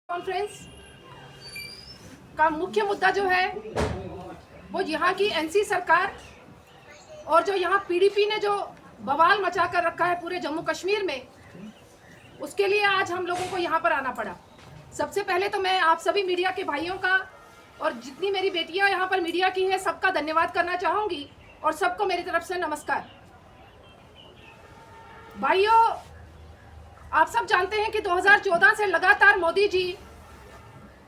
Conference का मुख्य मुद्दा जो है वो यहाँ की एनसी सरकार और जो यहाँ पीडीपी ने जो बवाल मचा कर रखा है पूरे जम्मू कश्मीर में, उसके लिए आज हम लोगों को यहाँ पर आना पड़ा। सबसे पहले तो मैं आप सभी मीडिया के भाइयों का और जितनी मेरी बेटियां यहाँ पर मीडिया की है सबका धन्यवाद करना चाहूँगी और सबको मेरी तरफ से नमस्कार। भाइयों, आप सब जानते हैं कि 2014 से लगातार मोदी जी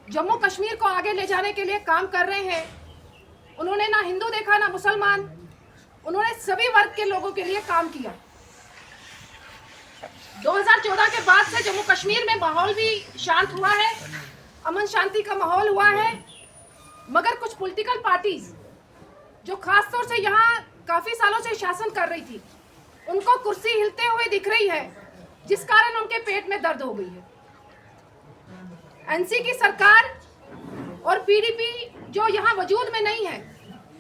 जम्मू कश्मीर को आगे ले जाने के लिए काम कर रहे हैं। उन्होंने ना हिंदू देखा ना मुसलमान, उन्होंने सभी वर्ग के लोगों के लिए काम किया। 2014 के बाद से जम्मू कश्मीर में माहौल भी शांत हुआ है, अमन शांति का माहौल हुआ है, मगर कुछ पॉलिटिकल पार्टीज जो खास तौर से यहाँ काफी सालों से शासन कर रही थी, उनको कुर्सी हिलते हुए दिख रही है, जिस कारण उनके पेट में दर्द हो गई है। एनसी की सरकार और पीडीपी जो यहाँ वजूद में नहीं है,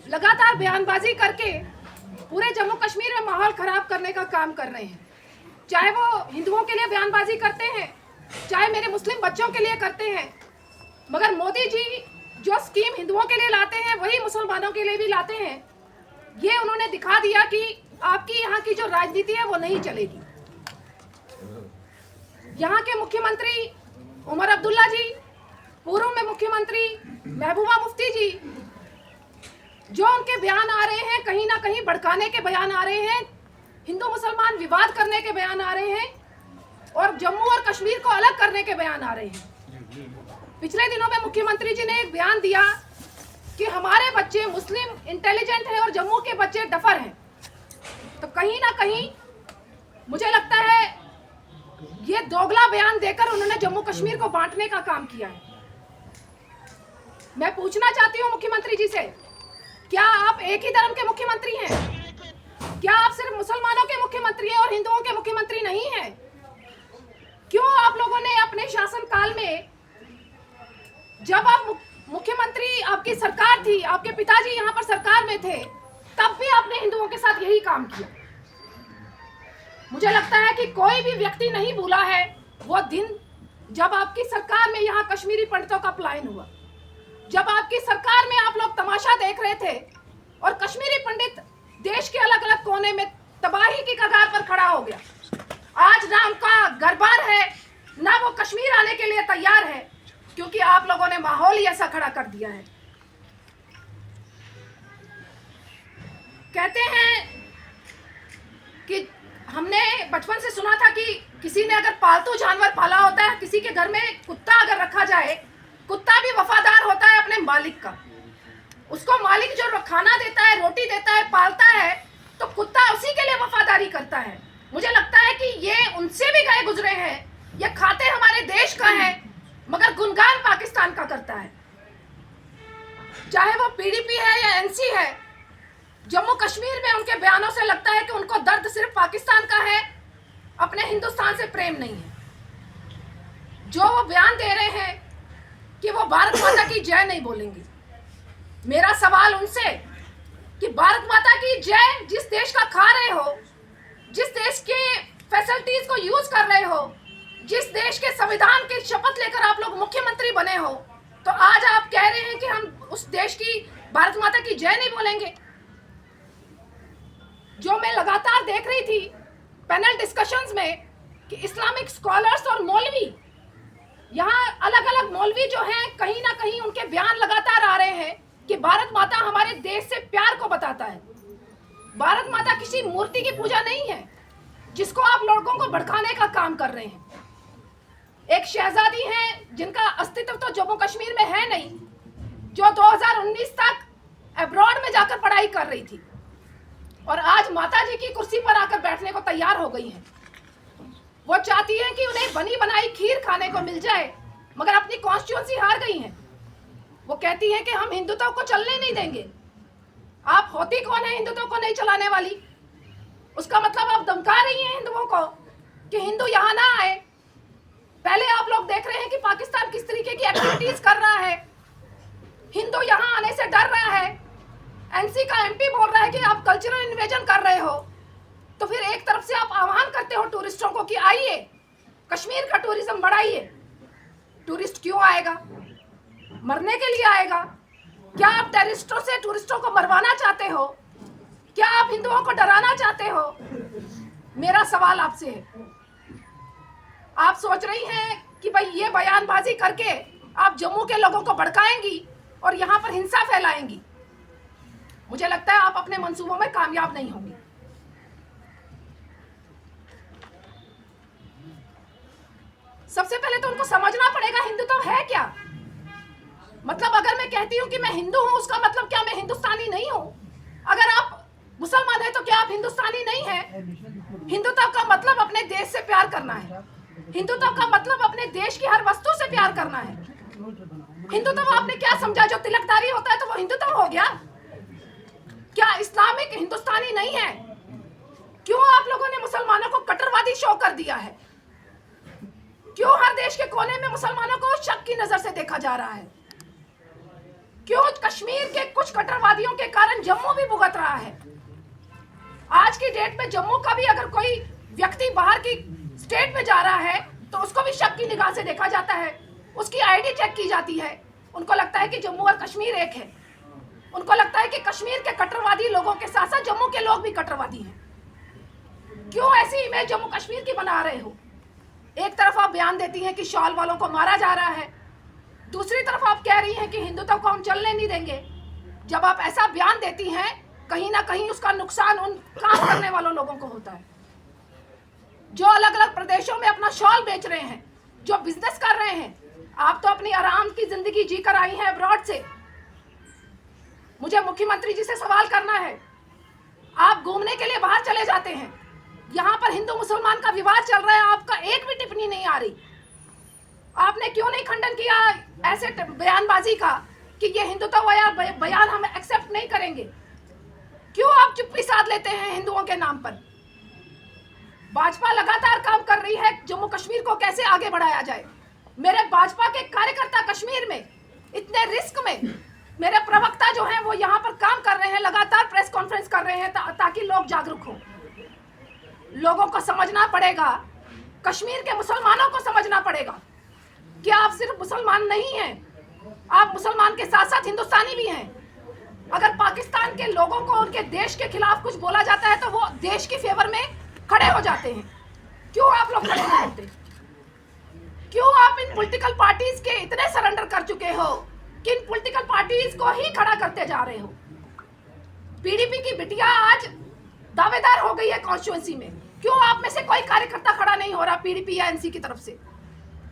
लगातार बयानबाजी करके पूरे जम्मू कश्मीर में माहौल खराब करने का काम कर रहे हैं। चाहे वो हिंदुओं के लिए बयानबाजी करते हैं, चाहे मेरे मुस्लिम बच्चों के लिए करते हैं, मगर मोदी जी जो स्कीम हिंदुओं के लिए लाते हैं वही मुसलमानों के लिए भी लाते हैं। ये उन्होंने दिखा दिया कि आपकी यहाँ की जो राजनीति है वो नहीं चलेगी। यहाँ के मुख्यमंत्री उमर अब्दुल्ला जी, पूर्व में मुख्यमंत्री महबूबा मुफ्ती जी, जो उनके बयान आ रहे हैं कहीं ना कहीं भड़काने के बयान आ रहे हैं, हिंदू मुसलमान विवाद करने के बयान आ रहे हैं और जम्मू और कश्मीर को अलग करने के बयान आ रहे हैं। पिछले दिनों में मुख्यमंत्री जी ने एक बयान दिया कि हमारे बच्चे मुस्लिम इंटेलिजेंट हैं और जम्मू के बच्चे डफर हैं। तो कहीं ना कहीं मुझे लगता है ये दोगला बयान देकर उन्होंने जम्मू कश्मीर को बांटने का काम किया है। मैं पूछना चाहती हूँ मुख्यमंत्री जी से, क्या आप एक ही धर्म के मुख्यमंत्री हैं? क्या आप सिर्फ मुसलमानों के मुख्यमंत्री हैं और हिंदुओं के मुख्यमंत्री नहीं हैं? क्यों आप लोगों ने अपने शासनकाल में, जब आप मुख्यमंत्री, आपकी सरकार थी, आपके पिताजी यहाँ पर सरकार में थे, तब भी आपने हिंदुओं के साथ यही काम किया? मुझे लगता है कि कोई भी व्यक्ति नहीं भूला है वो दिन जब आपकी सरकार में यहाँ कश्मीरी पंडितों का पलायन हुआ, जब आपकी सरकार में आप लोग तमाशा देख रहे थे और कश्मीरी पंडित देश के अलग अलग कोने में तबाही की कगार पर खड़ा हो गया। आज ना उनका घर बार है, ना वो कश्मीर आने के लिए तैयार है, क्योंकि आप लोगों ने माहौल ही ऐसा खड़ा कर दिया है। कहते हैं कि हमने बचपन से सुना था कि किसी ने अगर पालतू जानवर पाला होता है, किसी के घर में कुत्ता अगर रखा जाए, कुत्ता भी वफादार होता है अपने मालिक का। उसको मालिक जो खाना देता है, रोटी देता है, पालता है, तो कुत्ता उसी के लिए वफादारी करता है। मुझे लगता है कि ये उनसे भी गए गुजरे हैं। ये खाते हमारे देश का है, मगर गुणगान पाकिस्तान का करता है। चाहे वो पीडीपी है या एनसी है, जम्मू कश्मीर में उनके बयानों से लगता है कि उनको दर्द सिर्फ पाकिस्तान का है, अपने हिंदुस्तान से प्रेम नहीं है। जो वो बयान दे रहे हैं कि वो भारत माता की जय नहीं बोलेंगे, मेरा सवाल उनसे कि भारत माता की जय जिस देश का खा रहे हो, जिस देश के फैसिलिटीज को यूज कर रहे हो, जिस देश के संविधान की शपथ लेकर आप लोग मुख्यमंत्री बने हो, तो आज आप कह रहे हैं कि हम उस देश की भारत माता की जय नहीं बोलेंगे। जो मैं लगातार देख रही थी पैनल डिस्कशंस में कि इस्लामिक स्कॉलर्स और मौलवी, यहाँ अलग अलग मौलवी जो हैं, कहीं ना कहीं उनके बयान लगातार आ रहे हैं कि भारत माता हमारे देश से प्यार को बताता है। भारत माता किसी मूर्ति की पूजा नहीं है जिसको आप लोगों को भड़काने का काम कर रहे हैं। एक शहजादी हैं जिनका अस्तित्व तो जम्मू कश्मीर में है नहीं, जो 2019 तक अब्रॉड में जाकर पढ़ाई कर रही थी और आज माता जी की कुर्सी पर आकर बैठने को तैयार हो गई हैं। वो चाहती हैं कि उन्हें बनी बनाई खीर खाने को मिल जाए, मगर अपनी कॉन्स्टिट्यूंसी हार गई हैं। वो कहती हैं कि हम हिंदुत्व को चलने नहीं देंगे। आप होती कौन है हिंदुत्व को नहीं चलाने वाली? उसका मतलब आप धमका रही हैं हिंदुओं को कि हिंदू यहाँ ना आए। पहले आप लोग देख रहे हैं कि पाकिस्तान किस तरीके की एक्टिविटीज कर रहा है, हिंदू यहाँ आने से डर रहा है। एनसी का एमपी बोल रहा है कि आप कल्चरल इन्वेजन कर रहे हो, तो फिर एक तरफ से आप आह्वान करते हो टूरिस्टों को कि आइए, कश्मीर का टूरिज्म बढ़ाइए, टूरिस्ट क्यों आएगा? मरने के लिए आएगा? क्या आप टेररिस्टों से टूरिस्टों को मरवाना चाहते हो? क्या आप हिंदुओं को डराना चाहते हो? मेरा सवाल आपसे है। आप सोच रही हैं कि भाई ये बयानबाजी करके आप जम्मू के लोगों को भड़काएंगी और यहां पर हिंसा फैलाएंगी। मुझे लगता है आप अपने मंसूबों में कामयाब नहीं होंगी। सबसे पहले तो उनको समझना पड़ेगा हिंदुत्व है क्या। मतलब अगर मैं कहती हूँ कि मैं हिंदू हूँ, उसका मतलब क्या मैं हिंदुस्तानी नहीं हूँ? अगर आप मुसलमान है तो क्या आप हिंदुस्तानी नहीं है? हिंदुत्व का मतलब अपने देश से प्यार करना है। हिंदुत्व का मतलब अपने देश की हर वस्तु से प्यार करना है। हिंदुत्व आपने क्या समझा? जो तिलकदारी होता है तो वो हिंदुत्व हो गया? क्या इस्लामिक हिंदुस्तानी नहीं है? क्यों आप लोगों ने मुसलमानों को कट्टरवादी शो कर दिया है? क्यों हर देश के कोने में मुसलमानों को शक की नजर से देखा जा रहा है? क्यों कश्मीर के कुछ कट्टरवादियों के कारण जम्मू भी भुगत रहा है? आज की डेट में जम्मू का भी अगर कोई व्यक्ति बाहर की स्टेट में जा रहा है तो उसको भी शक की निगाह से देखा जाता है, उसकी आईडी चेक की जाती है। उनको लगता है कि जम्मू और कश्मीर एक है। उनको लगता है कि कश्मीर के कट्टरवादी लोगों के साथ साथ जम्मू के लोग भी कट्टरवादी हैं। क्यों ऐसी इमेज जम्मू कश्मीर की बना रहे हो? एक तरफ आप बयान देती हैं कि शॉल वालों को मारा जा रहा है, दूसरी तरफ आप कह रही हैं कि हिंदुत्व को हम चलने नहीं देंगे। जब आप ऐसा बयान देती हैं, कहीं ना कहीं उसका नुकसान उन काम करने वालों लोगों को होता है जो अलग अलग प्रदेशों में अपना शॉल बेच रहे हैं, जो बिजनेस कर रहे हैं। आप तो अपनी आराम की जिंदगी जी कर आई हैं अब्रॉड से। मुझे मुख्यमंत्री जी से सवाल करना है, आप घूमने के लिए बाहर चले जाते हैं, यहाँ पर हिंदू मुसलमान का विवाद चल रहा है, आपका एक भी टिप्पणी नहीं आ रही। आपने क्यों नहीं खंडन किया ऐसे बयानबाजी का कि ये हिंदुत्व या बयान हम एक्सेप्ट नहीं करेंगे? क्यों आप चुप्पी साध लेते हैं हिंदुओं के नाम पर? भाजपा लगातार काम कर रही है जम्मू कश्मीर को कैसे आगे बढ़ाया जाए। मेरे भाजपा के कार्यकर्ता कश्मीर में इतने रिस्क में, मेरे प्रवक्ता जो हैं वो यहाँ पर काम कर रहे हैं, लगातार प्रेस कॉन्फ्रेंस कर रहे हैं ताकि लोग जागरूक हों। लोगों को समझना पड़ेगा, कश्मीर के मुसलमानों को समझना पड़ेगा कि आप सिर्फ मुसलमान नहीं हैं, आप मुसलमान के साथ साथ हिंदुस्तानी भी हैं। अगर पाकिस्तान के लोगों को उनके देश के खिलाफ कुछ बोला जाता है तो वो देश के फेवर में खड़े हो जाते हैं। क्यों आप लोग खड़े नहीं होते? क्यों आप इन पॉलिटिकल पार्टीज के इतने सरेंडर कर चुके हो कि इन पॉलिटिकल पार्टीज को ही खड़ा करते जा रहे हो? पीडीपी की बिटिया आज दावेदार हो गई है कॉन्स्टिट्यूएंसी में। क्यों आप में से कोई कार्यकर्ता खड़ा नहीं हो रहा पीडीपी या एनसी की तरफ से?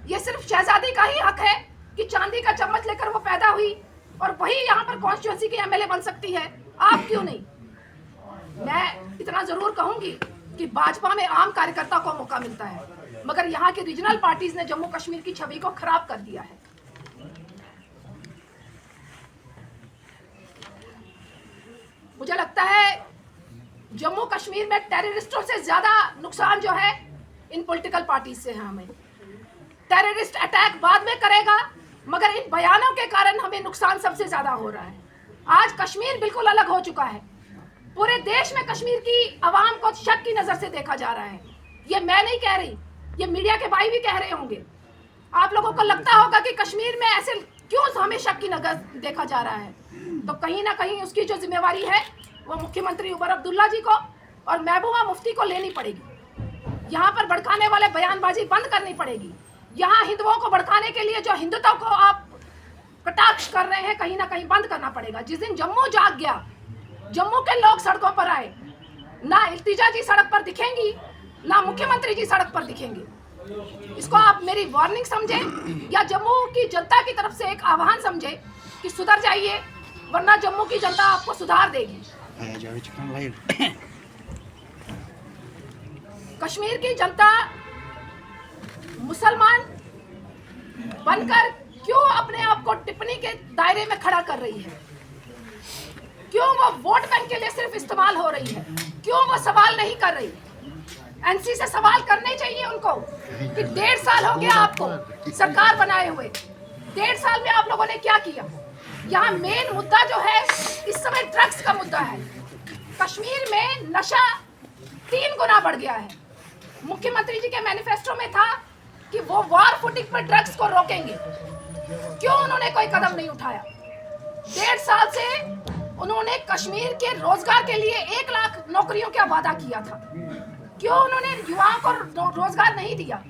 ये सिर्फ शहजादी का ही हक है कि चांदी का चम्मच लेकर वो पैदा हुई और वही यहाँ पर कॉन्स्टिट्यूएंसी की एमएलए बन सकती है, आप क्यों नहीं? मैं इतना जरूर कहूंगी कि भाजपा में आम कार्यकर्ता को मौका मिलता है, मगर यहाँ की रीजनल पार्टीज ने जम्मू कश्मीर की छवि को खराब कर दिया है। मुझे लगता है जम्मू कश्मीर में टेररिस्टों से ज्यादा नुकसान जो है इन पॉलिटिकल पार्टीज से है। हमें टेररिस्ट अटैक बाद में करेगा, मगर इन बयानों के कारण हमें नुकसान सबसे ज्यादा हो रहा है। आज कश्मीर बिल्कुल अलग हो चुका है। पूरे देश में कश्मीर की आवाम को शक की नजर से देखा जा रहा है। ये मैं नहीं कह रही, ये मीडिया के भाई भी कह रहे होंगे। आप लोगों को लगता होगा कि कश्मीर में ऐसे क्यों हमें शक की नजर देखा जा रहा है, तो कहीं ना कहीं उसकी जो जिम्मेवारी है वो मुख्यमंत्री उमर अब्दुल्ला जी को और महबूबा मुफ्ती को लेनी पड़ेगी। यहाँ पर भड़काने वाले बयानबाजी बंद करनी पड़ेगी। यहाँ हिंदुओं को भड़काने के लिए जो हिंदुत्व को आप कटाक्ष कर रहे हैं, कहीं ना कहीं बंद करना पड़ेगा। जिस दिन जम्मू जाग गया, जम्मू के लोग सड़कों पर आए, ना इल्तिजा जी सड़क पर दिखेंगी, ना मुख्यमंत्री जी सड़क पर दिखेंगे। इसको आप मेरी वार्निंग समझे या जम्मू की जनता की तरफ से एक आह्वान समझे कि सुधर जाइए, वरना जम्मू की जनता आपको सुधार देगी। कश्मीर की जनता मुसलमान बनकर क्यों अपने आप को टिप्पणी के दायरे में खड़ा कर रही है? क्यों वो वोट बैंक के लिए सिर्फ इस्तेमाल हो रही है? क्यों वो सवाल नहीं कर रही? एनसी से सवाल करने चाहिए उनको कि 1.5 साल हो गया आपको सरकार बनाए हुए। 1.5 साल में आप लोगों ने क्या किया? यहाँ मेन मुद्दा जो है इस समय ड्रग्स का मुद्दा है। कश्मीर में नशा 3 गुना बढ़ गया है। मुख्यमंत्री जी के मैनिफेस्टो में था कि वो वॉर फुटिंग पर ड्रग्स को रोकेंगे। क्यों उन्होंने कोई कदम नहीं उठाया? 1.5 साल से उन्होंने कश्मीर के रोजगार के लिए 1 लाख नौकरियों का वादा किया था। क्यों उन्होंने युवाओं को रोजगार नहीं दिया?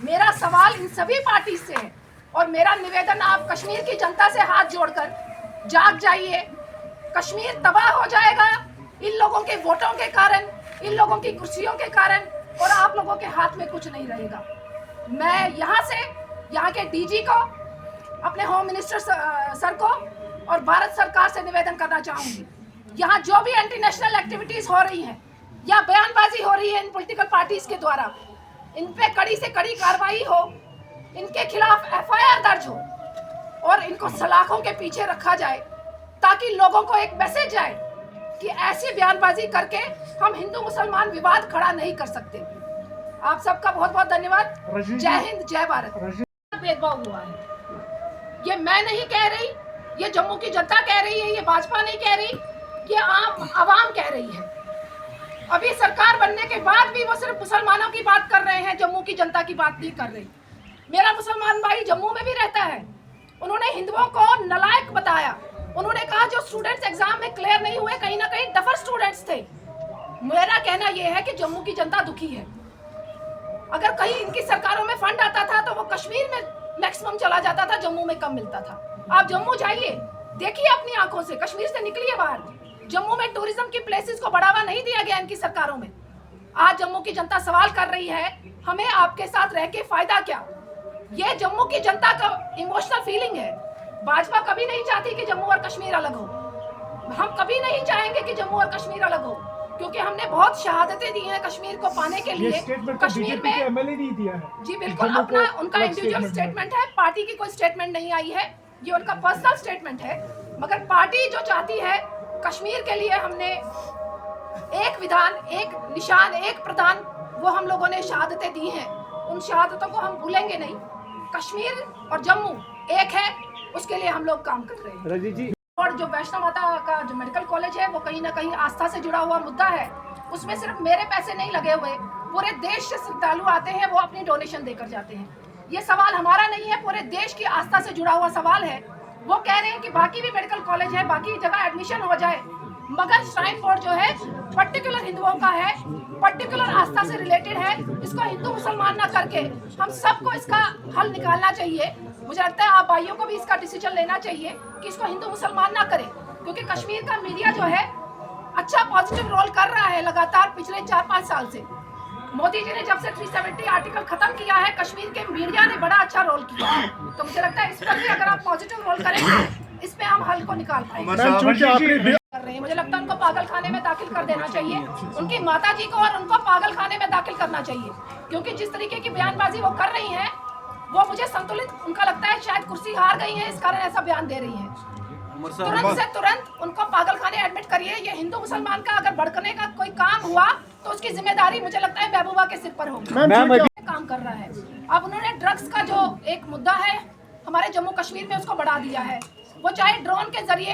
मेरा सवाल इन सभी पार्टी से है और मेरा निवेदन आप कश्मीर की जनता से हाथ जोड़कर जाग जाइए। कश्मीर तबाह हो जाएगा इन लोगों के वोटों के कारण, इन लोगों की कुर्सियों के कारण, और आप लोगों के हाथ में कुछ नहीं रहेगा। मैं यहाँ के डीजी को, अपने होम मिनिस्टर सर को और भारत सरकार से निवेदन करना चाहूंगी, यहाँ जो भी एंटी नेशनल एक्टिविटीज हो रही हैं या बयानबाजी हो रही है इन पॉलिटिकल पार्टीज के द्वारा, इन पे कड़ी से कड़ी कार्रवाई हो, इनके खिलाफ FIR दर्ज हो और इनको सलाखों के पीछे रखा जाए, ताकि लोगों को एक मैसेज जाए कि ऐसी बयानबाजी करके हम हिंदू मुसलमान विवाद खड़ा नहीं कर सकते। आप सबका बहुत बहुत धन्यवाद। जय हिंद, जय भारत। भेदभाव हुआ है, ये मैं नहीं कह रही, ये जम्मू की जनता कह रही है, ये भाजपा नहीं कह रही, ये आम आवाम कह रही है। अभी सरकार बनने के बाद भी वो सिर्फ मुसलमानों की बात कर रहे हैं, जम्मू की जनता की बात नहीं कर रही। मेरा मुसलमान भाई जम्मू में भी रहता है, उन्होंने हिंदुओं को नालायक बताया। उन्होंने कहा जो स्टूडेंट्स एग्जाम में क्लियर नहीं हुए कहीं ना कहीं डफर स्टूडेंट्स थे। मेरा कहना यह है कि जम्मू की जनता दुखी है। अगर कहीं इनकी सरकारों में फंड आता था तो वो कश्मीर में मैक्सिमम चला जाता था, जम्मू में कम मिलता था। आप जम्मू जाइए, देखिए अपनी आंखों से, कश्मीर से निकलिए बाहर। जम्मू में टूरिज्म की प्लेसेस को बढ़ावा नहीं दिया गया इनकी सरकारों में। आज जम्मू की जनता सवाल कर रही है, हमें आपके साथ रह के फायदा क्या? ये जम्मू की जनता का इमोशनल फीलिंग है। भाजपा कभी नहीं चाहती कि जम्मू और कश्मीर अलग हो। हम कभी नहीं चाहेंगे कि जम्मू और कश्मीर अलग हो, क्योंकि हमने बहुत शहादतें दी हैं कश्मीर को पाने के लिए। कश्मीर में एमएलए नहीं दिया है जी, बिल्कुल अपना उनका इंडिविजुअल स्टेटमेंट है, पार्टी की कोई स्टेटमेंट नहीं आई है, ये उनका पर्सनल स्टेटमेंट है। मगर पार्टी जो चाहती है कश्मीर के लिए, हमने एक विधान, एक निशान, एक प्रधान, वो हम लोगों ने शहादतें दी हैं। उन शहादतों को हम भूलेंगे नहीं। कश्मीर और जम्मू एक है, उसके लिए हम लोग काम कर रहे हैं। रजी जी, और जो वैष्णो माता का जो मेडिकल कॉलेज है वो कहीं ना कहीं आस्था से जुड़ा हुआ मुद्दा है। उसमें सिर्फ मेरे पैसे नहीं लगे हुए, पूरे देश से श्रद्धालु आते हैं, वो अपनी डोनेशन देकर जाते हैं। ये सवाल हमारा नहीं है, पूरे देश की आस्था से जुड़ा हुआ सवाल है। वो कह रहे हैं कि बाकी भी मेडिकल कॉलेज है, बाकी जगह एडमिशन हो जाए, मगर श्राइन बोर्ड जो है पर्टिकुलर हिंदुओं का है, पर्टिकुलर आस्था से रिलेटेड है। इसको हिंदू मुसलमान ना करके हम सबको इसका हल निकालना चाहिए। मुझे लगता है आप भाइयों को भी इसका डिसीजन लेना चाहिए कि इसको हिंदू मुसलमान ना करें, क्योंकि कश्मीर का मीडिया जो है अच्छा पॉजिटिव रोल कर रहा है लगातार पिछले 4-5 साल से। मोदी जी ने जब से 370 आर्टिकल खत्म किया है, कश्मीर के मीडिया ने बड़ा अच्छा रोल किया है। तो मुझे लगता है इस पर भी अगर आप पॉजिटिव रोल करेंगे, इस पे हम हल को निकाल पाएंगे। कर रहे हैं, मुझे लगता है उनको पागल खाने में दाखिल कर देना चाहिए, उनकी माता जी को, और उनको पागल खाने में दाखिल करना चाहिए, क्योंकि जिस तरीके की बयानबाजी वो कर रही हैं, वो मुझे संतुलित उनका लगता है। शायद कुर्सी हार गई है, इस कारण ऐसा बयान दे रही है। तुरंत से तुरंत उनको पागल खाने एडमिट करिए। ये हिंदू मुसलमान का अगर भड़कने का कोई काम हुआ तो उसकी जिम्मेदारी मुझे लगता है महबूबा के सिर पर होगी। काम कर रहा है। अब उन्होंने ड्रग्स का जो एक मुद्दा है हमारे जम्मू कश्मीर में, उसको बढ़ा दिया है। वो चाहे ड्रोन के जरिए,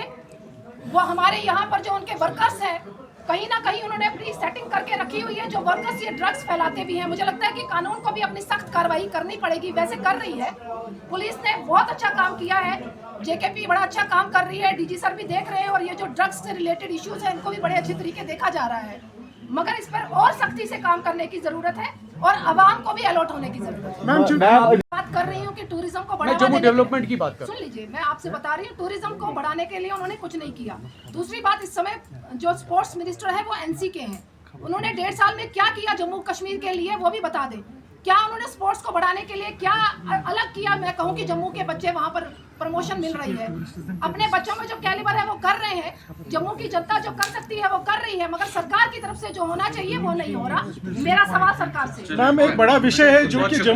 वो हमारे यहाँ पर जो उनके वर्कर्स हैं, कहीं ना कहीं उन्होंने अपनी सेटिंग करके रखी हुई है, जो वर्कर्स ये ड्रग्स फैलाते भी हैं। मुझे लगता है कि कानून को भी अपनी सख्त कार्रवाई करनी पड़ेगी, वैसे कर रही है। पुलिस ने बहुत अच्छा काम किया है, जेकेपी बड़ा अच्छा काम कर रही है, डीजी सर भी देख रहे हैं, और ये जो ड्रग्स से रिलेटेड इश्यूज हैं इनको भी बड़े अच्छे तरीके देखा जा रहा है। मगर इस पर और सख्ती से काम करने की जरूरत है और आवाम को भी अलर्ट होने की जरूरत है। मैं बात कर रही हूँ कि टूरिज्म को बढ़ावा डेवलपमेंट की बात कर, सुन लीजिए, मैं आपसे बता रही हूँ टूरिज्म को बढ़ाने के लिए उन्होंने कुछ नहीं किया। दूसरी बात, इस समय जो स्पोर्ट्स मिनिस्टर है वो NC के हैं, उन्होंने 1.5 साल में क्या किया जम्मू कश्मीर के लिए वो भी बता दें। क्या उन्होंने स्पोर्ट्स को बढ़ाने के लिए क्या अलग किया? मैं कहूँ कि जम्मू के बच्चे वहाँ पर प्रमोशन मिल रही है, अपने बच्चों में जो कैलिबर है वो कर रहे हैं। जम्मू की जनता जो कर सकती है वो कर रही है, मगर सरकार की तरफ से जो होना चाहिए वो नहीं हो रहा। मेरा सवाल सरकार से, मैम एक बड़ा विषय है जो कि